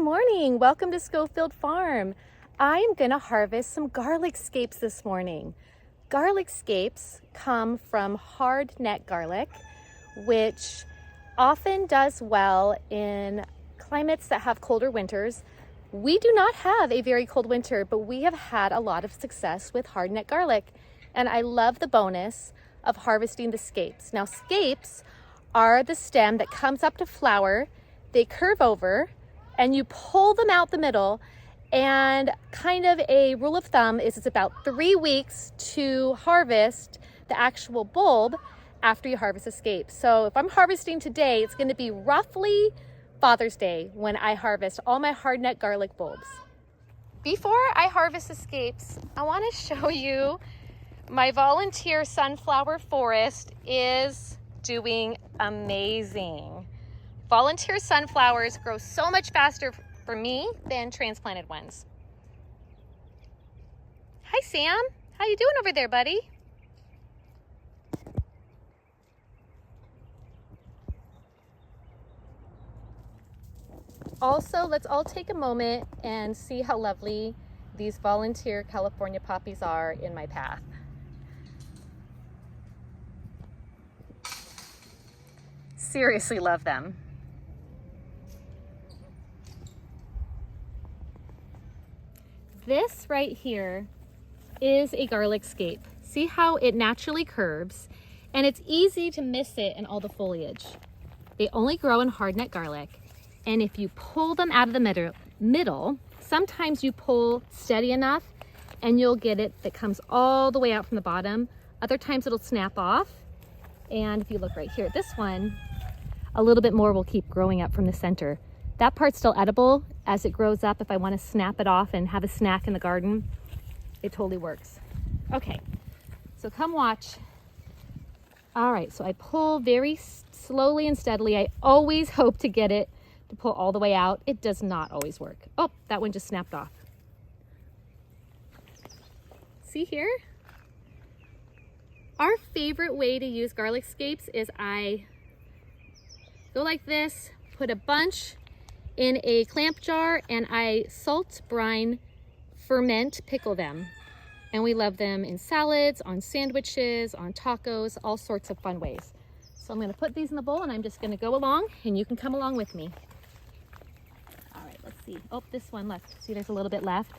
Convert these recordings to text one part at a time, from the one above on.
morning. Welcome to Scofield Farm. I am going to harvest some garlic scapes this morning. Garlic scapes come from hard neck garlic, which often does well in climates that have colder winters. We do not have a very cold winter, but we have had a lot of success with hard neck garlic. And I love the bonus of harvesting the scapes. Now, scapes are the stem that comes up to flower. They curve over and you pull them out the middle, and kind of a rule of thumb is it's about 3 weeks to harvest the actual bulb after you harvest the scapes. So if I'm harvesting today, it's going to be roughly Father's Day when I harvest all my hardneck garlic bulbs. Before I harvest the scapes, I want to show you my volunteer sunflower forest is doing amazing. Volunteer sunflowers grow so much faster for me than transplanted ones. Hi, Sam. How you doing over there, buddy? Also, let's all take a moment and see how lovely these volunteer California poppies are in my path. Seriously love them. This right here is a garlic scape. See how it naturally curves, and it's easy to miss it in all the foliage. They only grow in hardneck garlic, and if you pull them out of the middle, sometimes you pull steady enough and you'll get it that comes all the way out from the bottom. Other times it'll snap off, and if you look right here at this one, a little bit more will keep growing up from the center. That part's still edible. As it grows up, if I want to snap it off and have a snack in the garden, it totally works. Okay, so come watch. All right, so I pull very slowly and steadily. I always hope to get it to pull all the way out. It does not always work. Oh, that one just snapped off. See here? Our favorite way to use garlic scapes is I go like this, put a bunch in a clamp jar, and I salt, brine, ferment, pickle them. And we love them in salads, on sandwiches, on tacos, all sorts of fun ways. So I'm gonna put these in the bowl and I'm just gonna go along, and you can come along with me. All right, let's see. Oh, this one left. See, there's a little bit left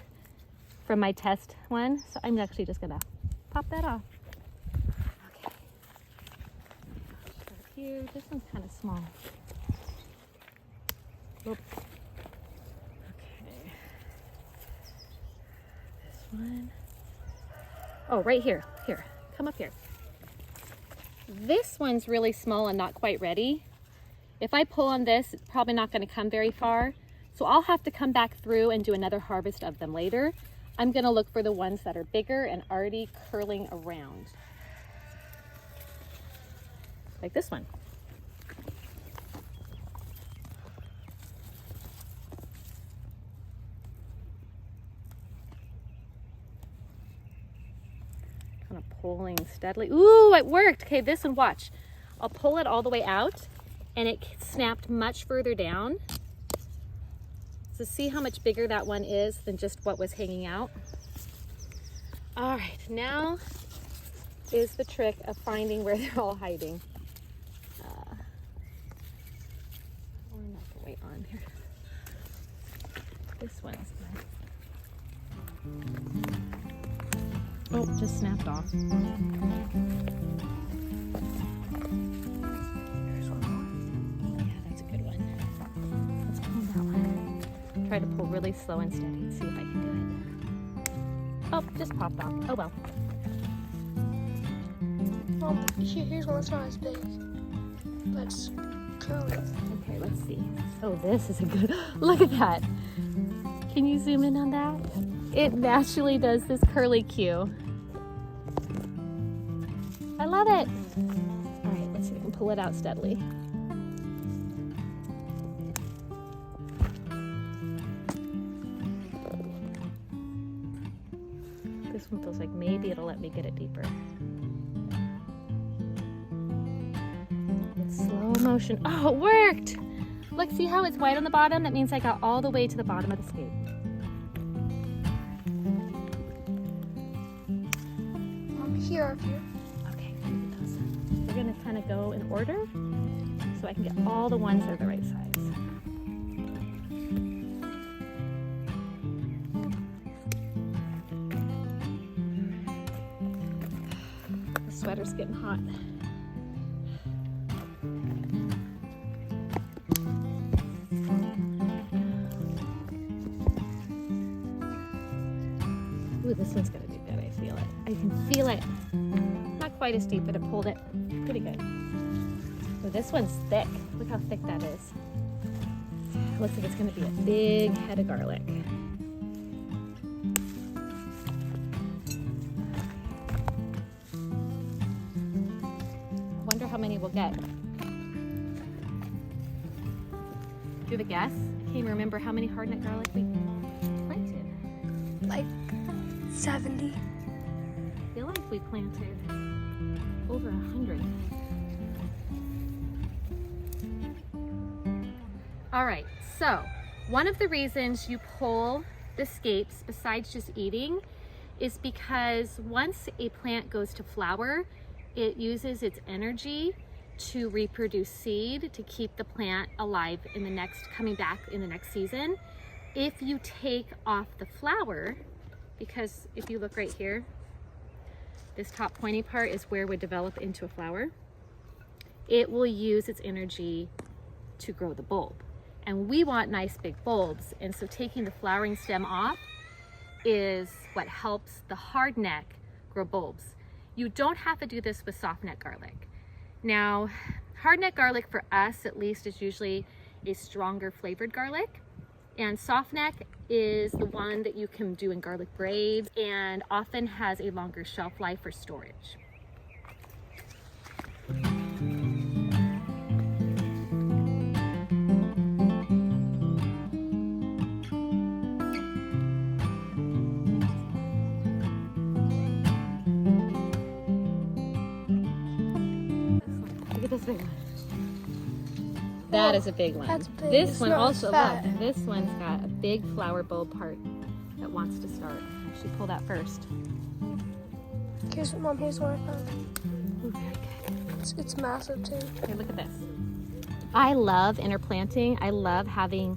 from my test one. So I'm actually just gonna pop that off. Okay. Start here. This one's kind of small. Oops. Okay. This one. Oh, right here. Here, come up here. This one's really small and not quite ready. If I pull on this, it's probably not going to come very far. So I'll have to come back through and do another harvest of them later. I'm going to look for the ones that are bigger and already curling around. Like this one. Kind of pulling steadily. Ooh, it worked. Okay, this one, watch. I'll pull it all the way out and it snapped much further down. So see how much bigger that one is than just what was hanging out. All right, now is the trick of finding where they're all hiding. We're not the way on here. This one is good. Oh, just snapped off. Here's one more. Yeah, that's a good one. Let's pull that one. Try to pull really slow and steady and see if I can do it. Oh, just popped off. Oh well. Well, here's one that's not as big. That's curly. Okay, let's see. Oh, this is a good, look at that. Can you zoom in on that? It naturally does this curly cue. I love it. All right, let's see if we can pull it out steadily. This one feels like maybe it'll let me get it deeper. It's slow motion. Oh, it worked. Look, see how it's white on the bottom? That means I got all the way to the bottom of the scape. Here. Okay, we're gonna kind of go in order so I can get all the ones that are the right size. The sweater's getting hot. Ooh, this one's gonna do good. I feel it. I can feel it. Not quite as deep, but it pulled it pretty good. Ooh, this one's thick. Look how thick that is. Looks like it's gonna be a big head of garlic. I wonder how many we'll get. Do you have a guess? I can't even remember how many hardneck garlic we planted. Like 70. I feel like we planted over 100. All right, so one of the reasons you pull the scapes, besides just eating, is because once a plant goes to flower, it uses its energy to reproduce seed to keep the plant alive in the next, coming back in the next season. If you take off the flower, because if you look right here, this top pointy part is where it would develop into a flower. It will use its energy to grow the bulb. And we want nice big bulbs. And so taking the flowering stem off is what helps the hard neck grow bulbs. You don't have to do this with soft neck garlic. Now, hard neck garlic for us at least is usually a stronger flavored garlic. And soft neck is the one that you can do in garlic bread and often has a longer shelf life for storage. Look at this big one. That is a big one. That's big. This It's one not also, fat. look, this one's got a big flower bulb part that wants to start. I should pull that first. Here's one I found. Ooh, very good. It's massive too. Okay, look at this. I love interplanting. I love having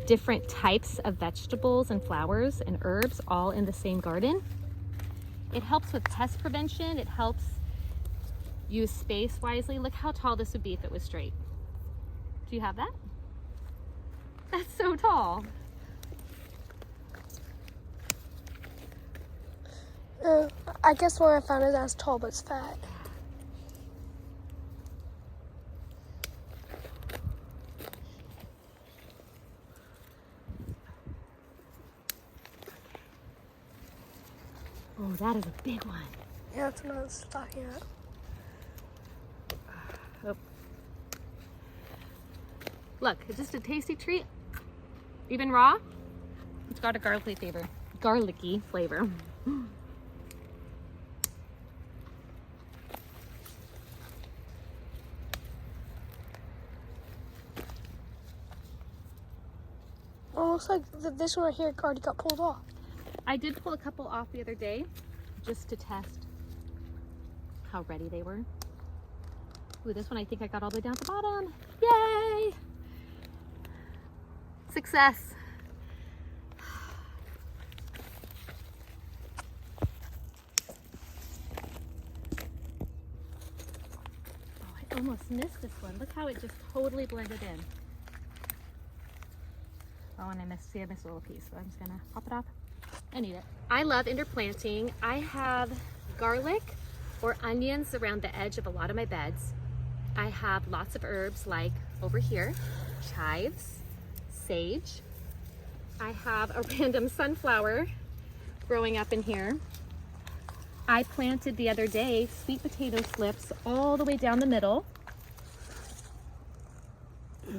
different types of vegetables and flowers and herbs all in the same garden. It helps with pest prevention. It helps use space wisely. Look how tall this would be if it was straight. Do you have that? That's so tall. I guess where I found it as tall, but it's fat. Oh, that is a big one. Yeah, that's what I was talking about. Oh. Look, it's just a tasty treat. Even raw, it's got a garlicky flavor. Well, it looks like this one right here already got pulled off. I did pull a couple off the other day just to test how ready they were. Ooh, this one I think I got all the way down to the bottom. Yay! Success. Oh, I almost missed this one. Look how it just totally blended in. Oh, and I missed a little piece, so I'm just gonna pop it off and eat it. I love interplanting. I have garlic or onions around the edge of a lot of my beds. I have lots of herbs like over here, chives, sage. I have a random sunflower growing up in here. I planted the other day sweet potato slips all the way down the middle.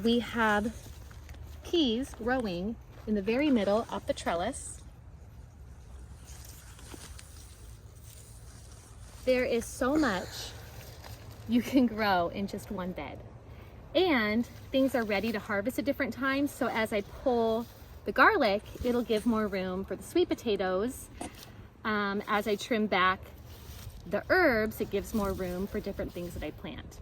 We have peas growing in the very middle up the trellis. There is so much you can grow in just one bed. And things are ready to harvest at different times. So as I pull the garlic, it'll give more room for the sweet potatoes. As I trim back the herbs, it gives more room for different things that I plant.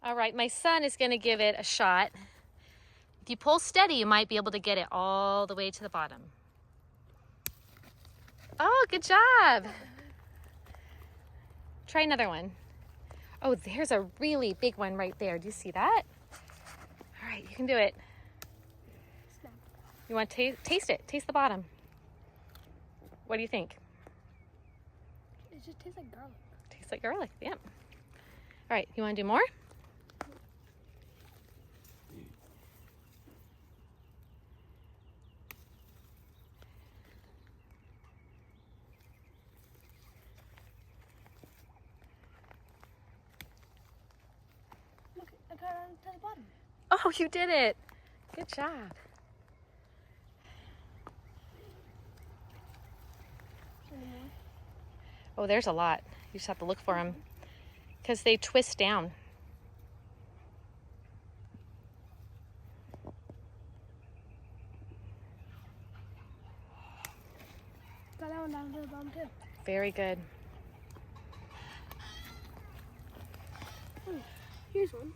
All right, my son is gonna give it a shot. If you pull steady, you might be able to get it all the way to the bottom. Oh, good job. Try another one. Oh, there's a really big one right there. Do you see that? All right, you can do it. You want to taste it? Taste the bottom. What do you think? It just tastes like garlic. Tastes like garlic, yep. All right, you want to do more? Look, I got it to the bottom. Oh, you did it. Good job. Oh, there's a lot. You just have to look for them because they twist down. Got that one down to the bottom too. Very good. Ooh, here's one.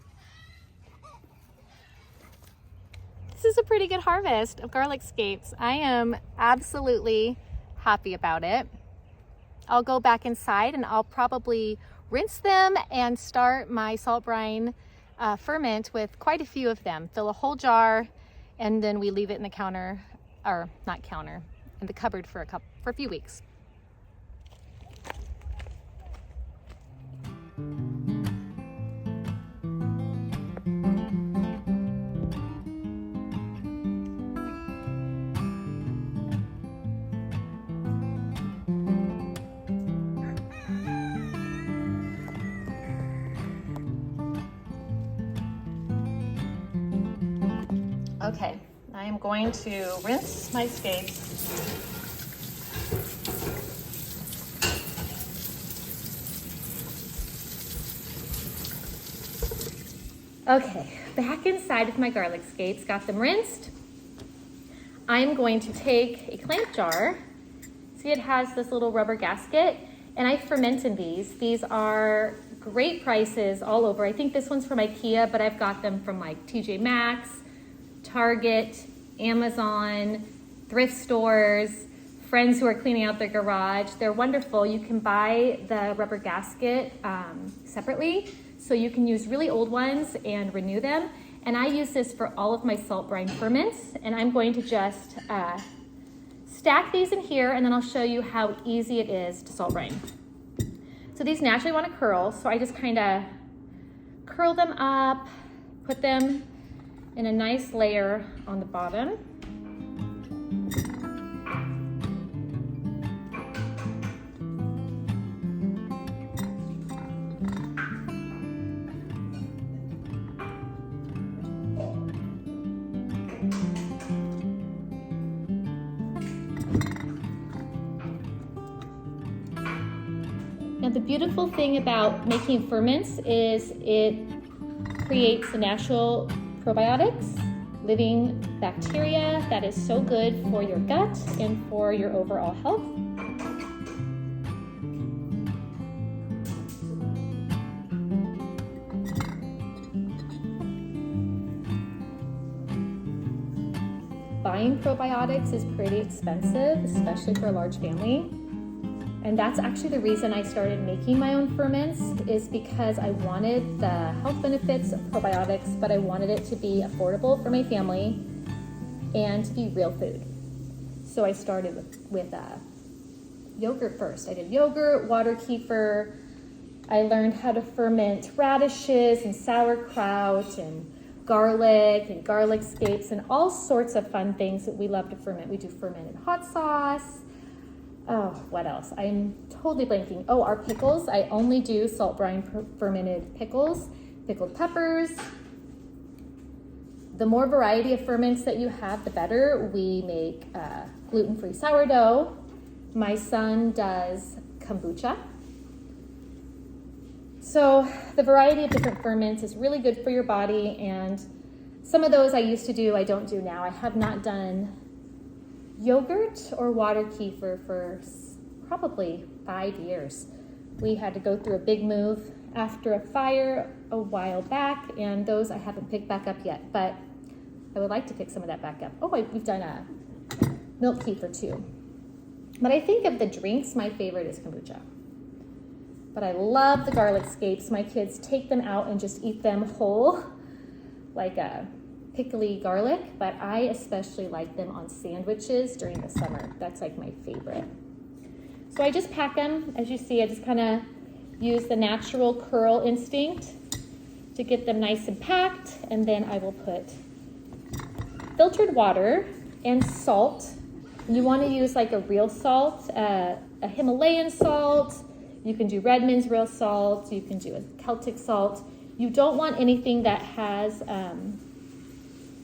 This is a pretty good harvest of garlic scapes. I am absolutely happy about it. I'll go back inside and I'll probably rinse them and start my salt brine ferment with quite a few of them. Fill a whole jar and then we leave it in the counter, or not counter, in the cupboard for a few weeks. Okay, I am going to rinse my scapes. Okay, back inside with my garlic scapes, got them rinsed. I'm going to take a clamp jar. See, it has this little rubber gasket, and I ferment in these. These are great prices all over. I think this one's from IKEA, but I've got them from like TJ Maxx, Target, Amazon, thrift stores, friends who are cleaning out their garage. They're wonderful. You can buy the rubber gasket separately, so you can use really old ones and renew them. And I use this for all of my salt brine ferments, and I'm going to just stack these in here, and then I'll show you how easy it is to salt brine. So these naturally want to curl, so I just kind of curl them up, put them in a nice layer on the bottom. Now the beautiful thing about making ferments is it creates the natural probiotics, living bacteria that is so good for your gut and for your overall health. Buying probiotics is pretty expensive, especially for a large family. And that's actually the reason I started making my own ferments, is because I wanted the health benefits of probiotics, but I wanted it to be affordable for my family and to be real food. So I started with yogurt first. I did yogurt, water kefir. I learned how to ferment radishes and sauerkraut and garlic scapes and all sorts of fun things that we love to ferment. We do fermented hot sauce. Oh, what else? I'm totally blanking. Oh, our pickles. I only do salt brine fermented pickles, pickled peppers. The more variety of ferments that you have, the better. We make gluten-free sourdough. My son does kombucha. So the variety of different ferments is really good for your body, and some of those I used to do, I don't do now. I have not done yogurt or water kefir for probably 5 years. We had to go through a big move after a fire a while back, and those I haven't picked back up yet, but I would like to pick some of that back up. Oh, we've done a milk kefir too. But I think of the drinks, my favorite is kombucha. But I love the garlic scapes. My kids take them out and just eat them whole, like a pickly garlic, but I especially like them on sandwiches during the summer. That's like my favorite. So I just pack them. As you see, I just kind of use the natural curl instinct to get them nice and packed, and then I will put filtered water and salt. You want to use like a real salt, a Himalayan salt. You can do Redmond's real salt. You can do a Celtic salt. You don't want anything that has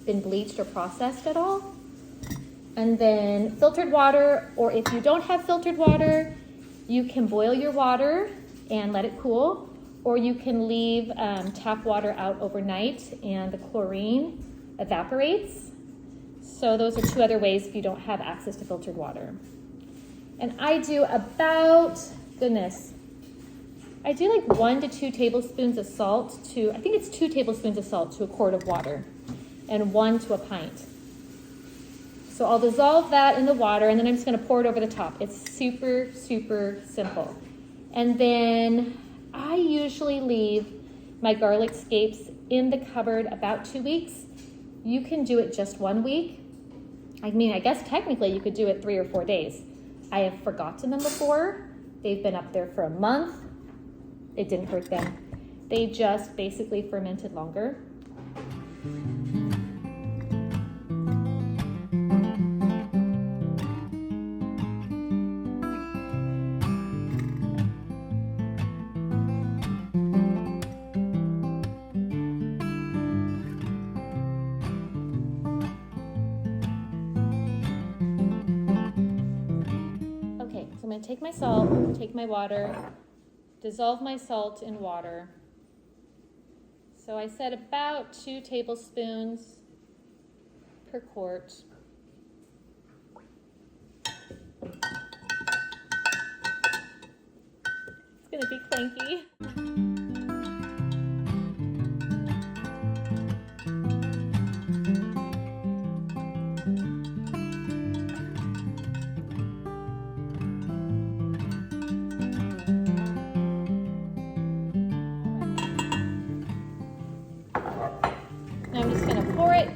been bleached or processed at all. And then filtered water, or if you don't have filtered water, you can boil your water and let it cool, or you can leave tap water out overnight and the chlorine evaporates. So those are two other ways if you don't have access to filtered water. And I do about, I do like 1 to 2 tablespoons of salt to, I think it's 2 tablespoons of salt to a quart of water, and 1 to a pint. So I'll dissolve that in the water, and then I'm just gonna pour it over the top. It's super, super simple. And then I usually leave my garlic scapes in the cupboard about 2 weeks. You can do it just 1 week. I mean, I guess technically you could do it 3 or 4 days. I have forgotten them before. They've been up there for a month. It didn't hurt them. They just basically fermented longer. I'm going to take my salt, take my water, dissolve my salt in water. So I said about 2 tablespoons per quart. It's going to be clanky.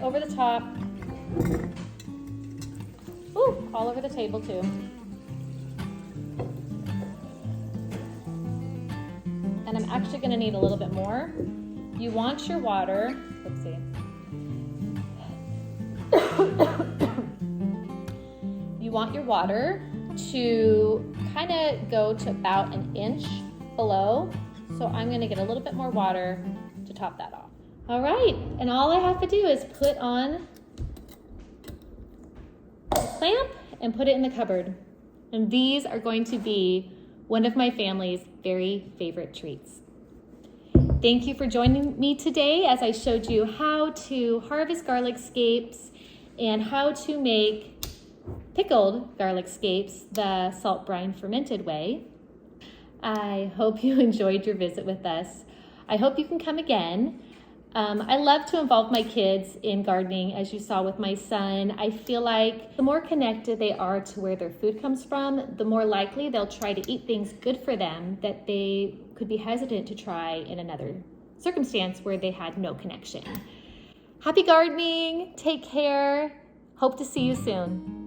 Over the top. Ooh, all over the table too. And I'm actually going to need a little bit more. You want your water, you want your water to kind of go to about 1 inch below. So I'm going to get a little bit more water to top that off. All right, and all I have to do is put on a clamp and put it in the cupboard. And these are going to be one of my family's very favorite treats. Thank you for joining me today as I showed you how to harvest garlic scapes and how to make pickled garlic scapes the salt brine fermented way. I hope you enjoyed your visit with us. I hope you can come again. I love to involve my kids in gardening, as you saw with my son. I feel like the more connected they are to where their food comes from, the more likely they'll try to eat things good for them that they could be hesitant to try in another circumstance where they had no connection. Happy gardening, take care, hope to see you soon.